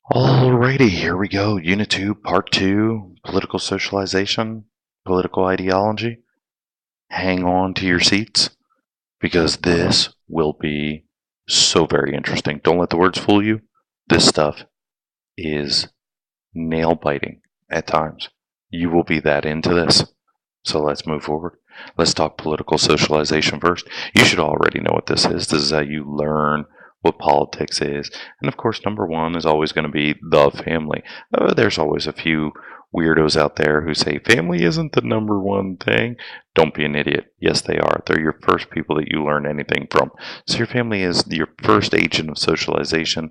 Alrighty, here we go. Unit 2, Part 2, Political Socialization, Political Ideology. Hang on to your seats because this will be so very interesting. Don't let the words fool you. This stuff is nail biting at times. You will be that into this. So let's move forward. Let's talk political socialization first. You should already know what this is. This is how you learn what politics is. And of course, number one is always going to be the family. There's always a few weirdos out there who say family isn't the number one thing. Don't be an idiot. Yes, they are. They're your first people that you learn anything from. So your family is your first agent of socialization.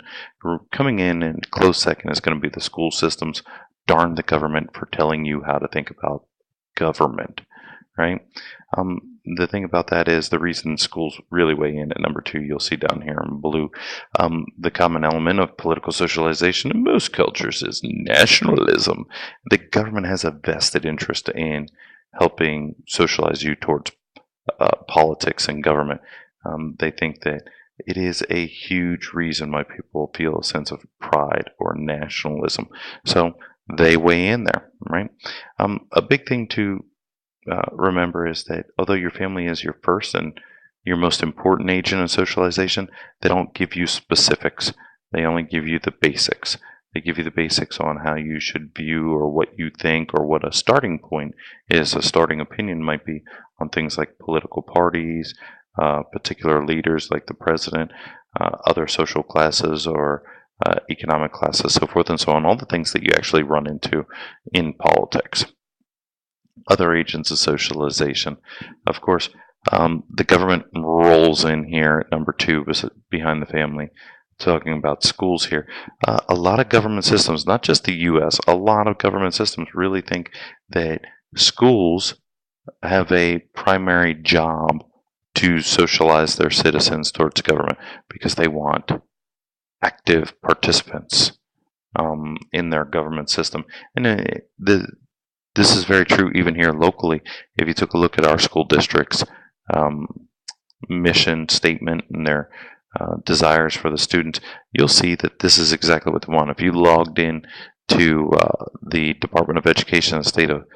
Coming in close second is going to be the school systems. Darn the government for telling you how to think about government, right? The thing about that is the reason schools really weigh in at number two, you'll see down here in blue. The common element of political socialization in most cultures is nationalism. The government has a vested interest in helping socialize you towards politics and government. They think that it is a huge reason why people feel a sense of pride or nationalism. So they weigh in there, right? A big thing to remember is that although your family is your first and your most important agent of socialization, they don't give you specifics. They only give you the basics. They give you the basics on how you should view or what you think or what a starting point is. A starting opinion might be on things like political parties, particular leaders like the president, other social classes or economic classes, so forth and so on, all the things that you actually run into in politics. Other agents of socialization. Of course, the government rolls in here at number two behind the family, talking about schools here. A lot of government systems, not just the US, a lot of government systems really think that schools have a primary job to socialize their citizens towards government because they want active participants in their government system. And this is very true even here locally. If you took a look at our school district's mission statement and their desires for the students, you'll see that this is exactly what they want. If you logged in to the Department of Education in the state of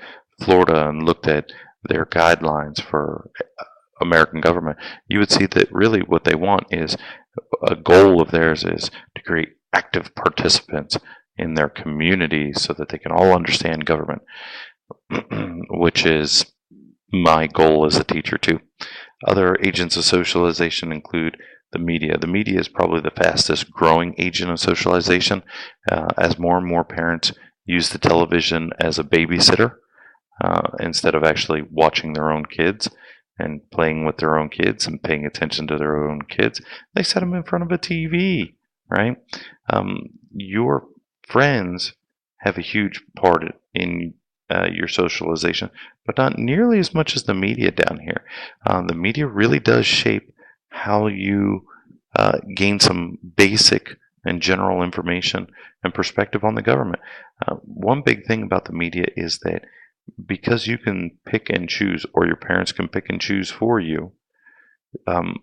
Florida and looked at their guidelines for American government, you would see that really what they want is a goal of theirs is to create active participants in their communities so that they can all understand government, which is my goal as a teacher too. Other agents of socialization include the media. The media is probably the fastest growing agent of socialization as more and more parents use the television as a babysitter instead of actually watching their own kids and playing with their own kids and paying attention to their own kids. They set them in front of a TV, right? Your friends have a huge part in your socialization, but not nearly as much as the media down here. The media really does shape how you gain some basic and general information and perspective on the government. One big thing about the media is that because you can pick and choose, or your parents can pick and choose for you,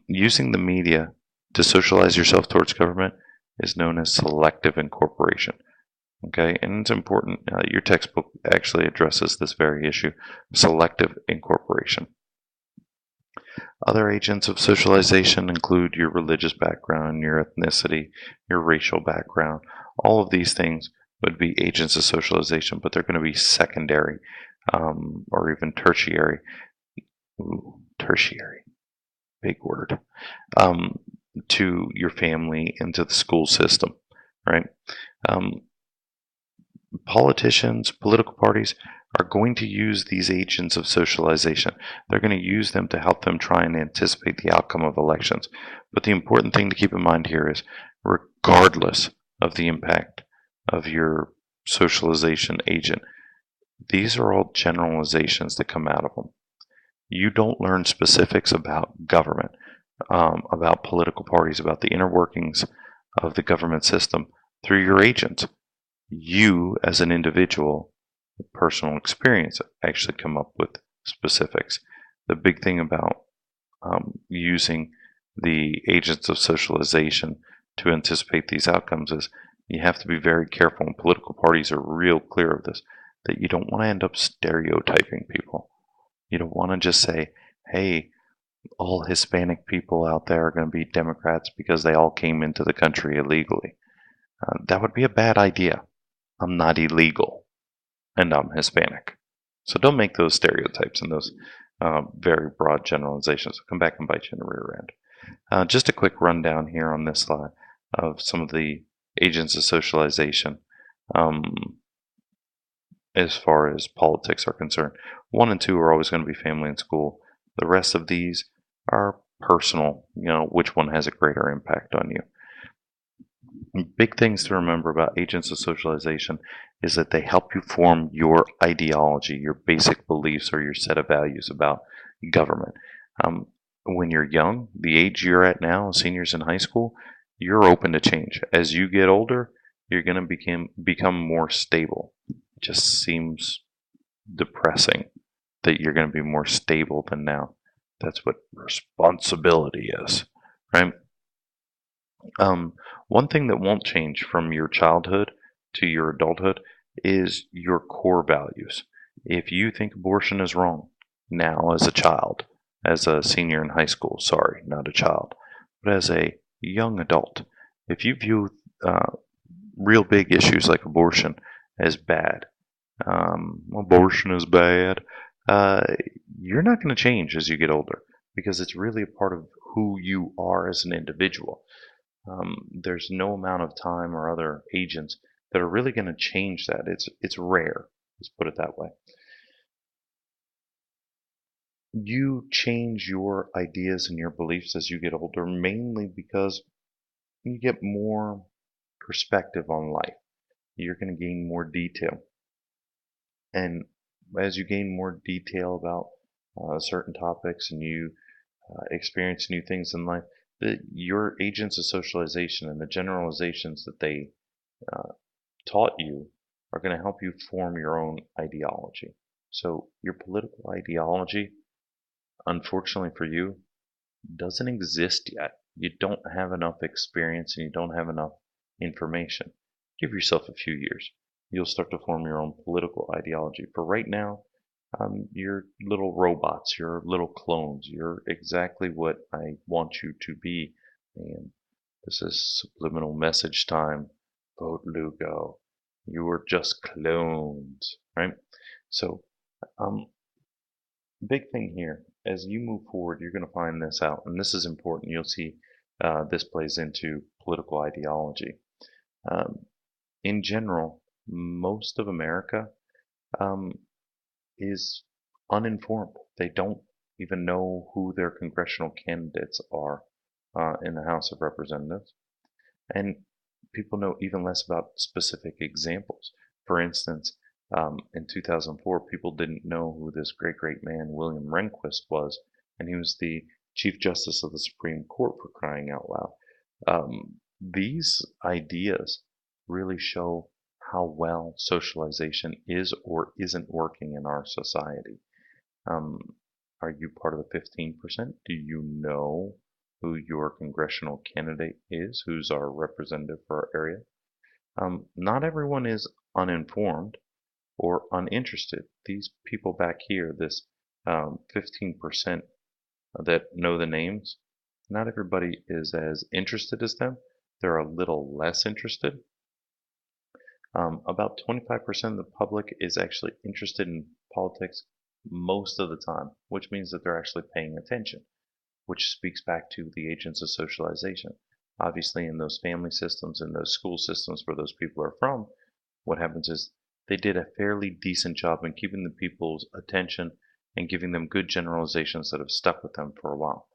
using the media to socialize yourself towards government is known as selective incorporation. Okay, and it's important. Your textbook actually addresses this very issue, selective incorporation. Other agents of socialization include your religious background, your ethnicity, your racial background. All of these things would be agents of socialization, but they're going to be secondary or even tertiary. Ooh, tertiary, big word, to your family and to the school system, right? Politicians, political parties are going to use these agents of socialization. They're going to use them to help them try and anticipate the outcome of elections. But the important thing to keep in mind here is, regardless of the impact of your socialization agent, these are all generalizations that come out of them. You don't learn specifics about government, about political parties, about the inner workings of the government system through your agents. You, as an individual, personal experience, actually come up with specifics. The big thing about using the agents of socialization to anticipate these outcomes is You have to be very careful, and political parties are real clear of this, that you don't want to end up stereotyping people. You don't want to just say, hey, all Hispanic people out there are going to be Democrats because they all came into the country illegally. That would be a bad idea. I'm not illegal, and I'm Hispanic. So don't make those stereotypes and those very broad generalizations. Come back and bite you in the rear end. Just a quick rundown here on this slide of some of the agents of socialization as far as politics are concerned. 1 and 2 are always going to be family and school. The rest of these are personal, which one has a greater impact on you. Big things to remember about agents of socialization is that they help you form your ideology, your basic beliefs, or your set of values about government. When you're young, the age you're at now, seniors in high school, you're open to change. As you get older, you're going to become more stable. It just seems depressing that you're going to be more stable than now. That's what responsibility is, right? One thing that won't change from your childhood to your adulthood is your core values. If you think abortion is wrong now as a child, as a senior in high school, sorry, not a child, but as a young adult, if you view real big issues like abortion as bad, abortion is bad, you're not going to change as you get older because it's really a part of who you are as an individual. There's no amount of time or other agents that are really going to change that. It's rare. Let's put it that way. You change your ideas and your beliefs as you get older, mainly because you get more perspective on life. You're going to gain more detail. And as you gain more detail about certain topics and you experience new things in life, your agents of socialization and the generalizations that they taught you are going to help you form your own ideology. So your political ideology, unfortunately for you, doesn't exist yet. You don't have enough experience and you don't have enough information. Give yourself a few years. You'll start to form your own political ideology. For right now, you're little robots, you're little clones, you're exactly what I want you to be. And this is subliminal message time. Vote Lugo. You are just clones, right? So, big thing here, as you move forward, you're going to find this out, and this is important. You'll see this plays into political ideology. In general, most of America is uninformed. They don't even know who their congressional candidates are in the House of Representatives. And people know even less about specific examples. For instance, in 2004, people didn't know who this great man William Rehnquist was, and he was the Chief Justice of the Supreme Court, for crying out loud. These ideas really show how well socialization is or isn't working in our society. Are you part of the 15%? Do you know who your congressional candidate is, who's our representative for our area? Not everyone is uninformed or uninterested. These people back here, this 15% that know the names, not everybody is as interested as them. They're a little less interested. About 25% of the public is actually interested in politics most of the time, which means that they're actually paying attention, which speaks back to the agents of socialization. Obviously, in those family systems and those school systems where those people are from, what happens is they did a fairly decent job in keeping the people's attention and giving them good generalizations that have stuck with them for a while.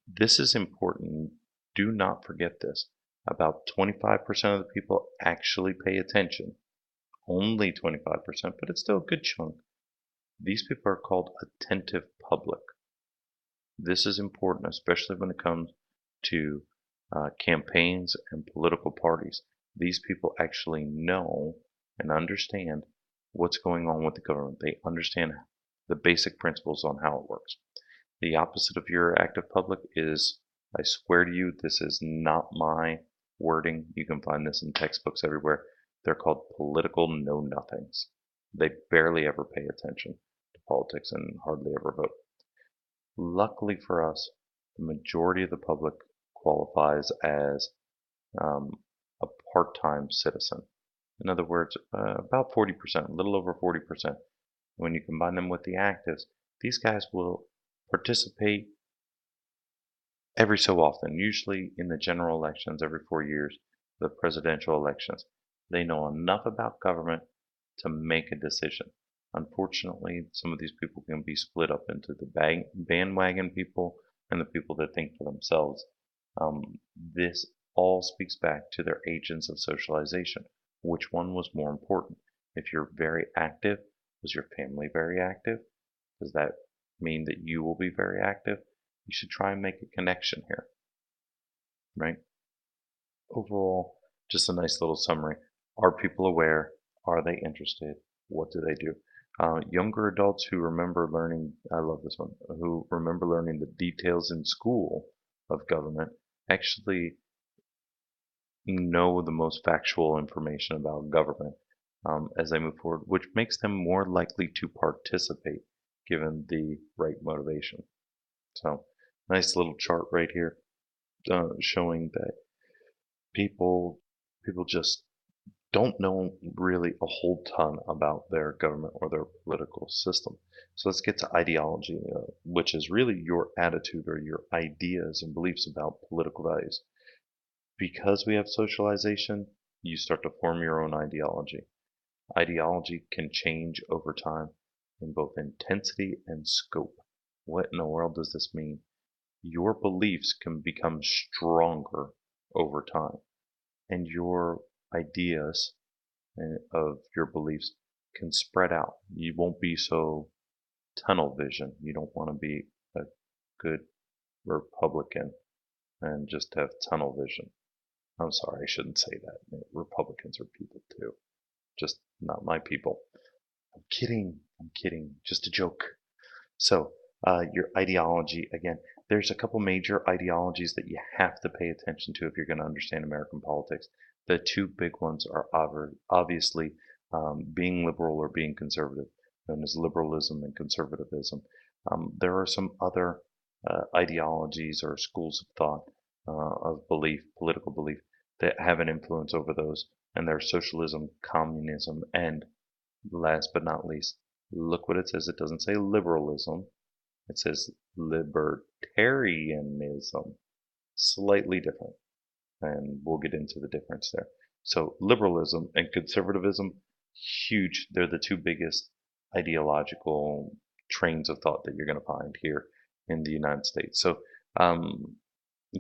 This is important. Do not forget this. About 25% of the people actually pay attention. Only 25%, but it's still a good chunk. These people are called attentive public. This is important, especially when it comes to campaigns and political parties. These people actually know and understand what's going on with the government. They understand the basic principles on how it works. The opposite of your active public is, I swear to you, this is not my wording. You can find this in textbooks everywhere. They're called political know-nothings. They barely ever pay attention to politics and hardly ever vote. Luckily for us, the majority of the public qualifies as a part-time citizen. In other words, about 40%, a little over 40%. When you combine them with the actives, these guys will participate every so often, usually in the general elections every 4 years, the presidential elections. They know enough about government to make a decision. Unfortunately, some of these people can be split up into the bandwagon people and the people that think for themselves. This all speaks back to their agents of socialization. Which one was more important? If you're very active, was your family very active? Does that mean that you will be very active? You should try and make a connection here, right? Overall, just a nice little summary. Are people aware? Are they interested? What do they do? Younger adults who remember learning, I love this one, who remember learning the details in school of government actually know the most factual information about government as they move forward, which makes them more likely to participate given the right motivation. So, nice little chart right here showing that people just don't know really a whole ton about their government or their political system. So let's get to ideology, which is really your attitude or your ideas and beliefs about political values. Because we have socialization, you start to form your own ideology. Ideology can change over time in both intensity and scope. What in the world does this mean? Your beliefs can become stronger over time, and your ideas of your beliefs can spread out. You won't be so tunnel vision. You don't want to be a good Republican and just have tunnel vision. I'm sorry, I shouldn't say that. Republicans are people too, just not my people. I'm kidding. I'm kidding. Just a joke. So, your ideology, again, there's a couple major ideologies that you have to pay attention to if you're going to understand American politics. The two big ones are obviously being liberal or being conservative, known as liberalism and conservatism. There are some other ideologies or schools of thought of belief, political belief, that have an influence over those, and they're socialism, communism, and last but not least, look what it says. It doesn't say liberalism. It says libertarianism. Slightly different. And we'll get into the difference there. So liberalism and conservatism, huge. They're the two biggest ideological trains of thought that you're going to find here in the United States. So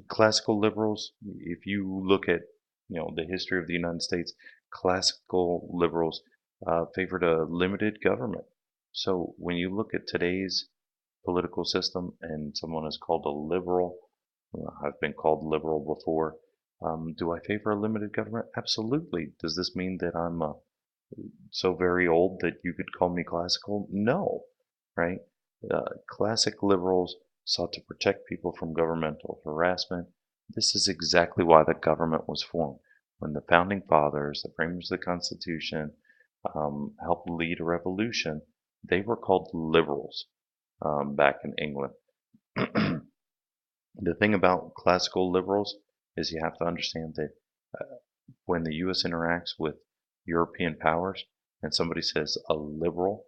classical liberals, if you look at the history of the United States, classical liberals favored a limited government. So when you look at today's political system and someone is called a liberal, I've been called liberal before. Do I favor a limited government? Absolutely. Does this mean that I'm so very old that you could call me classical? No, right? Classic liberals sought to protect people from governmental harassment. This is exactly why the government was formed. When the founding fathers, the framers of the Constitution, helped lead a revolution, they were called liberals back in England. The thing about classical liberals is you have to understand that when the U.S. interacts with European powers and somebody says a liberal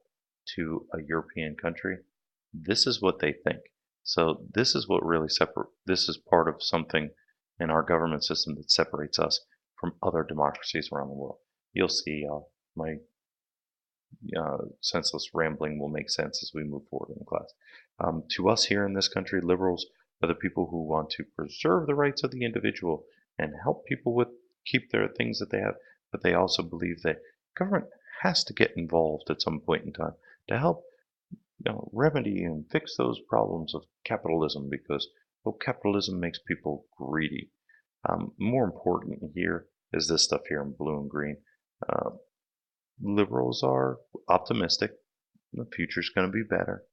to a European country, this is what they think. So this is what really this is part of something in our government system that separates us from other democracies around the world. You'll see my senseless rambling will make sense as we move forward in the class. To us here in this country, liberals are the people who want to preserve the rights of the individual and help people keep their things that they have, but they also believe that government has to get involved at some point in time to help remedy and fix those problems of capitalism, because capitalism makes people greedy. More important here is this stuff here in blue and green. Liberals are optimistic. The future's going to be better.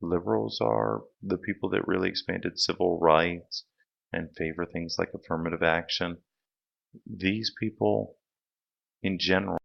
Liberals are the people that really expanded civil rights and favor things like affirmative action. these people in general